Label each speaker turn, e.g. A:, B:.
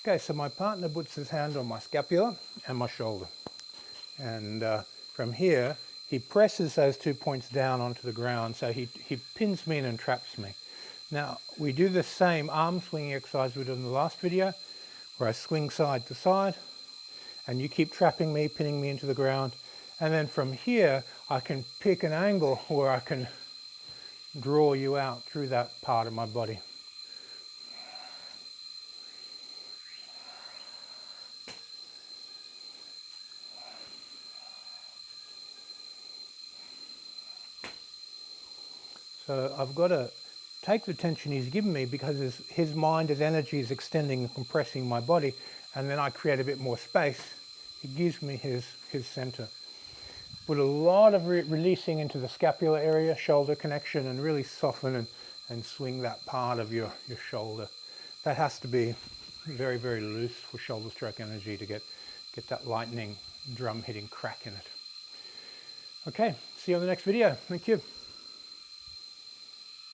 A: Okay, so my partner puts his hand on my scapula and my shoulder. And from here, he presses those 2 points down onto the ground, so he pins me in and traps me. Now, we do the same arm swinging exercise we did in the last video, where I swing side to side, and you keep trapping me, pinning me into the ground. And then from here, I can pick an angle where I can draw you out through that part of my body. So I've got to take the tension he's given me because his mind, his energy is extending and compressing my body, and then I create a bit more space. It gives me his center. Put a lot of releasing into the scapular area, shoulder connection, and really soften and swing that part of your shoulder. That has to be very, very loose for shoulder stroke energy to get that lightning drum hitting crack in it. Okay, see you on the next video. Thank you.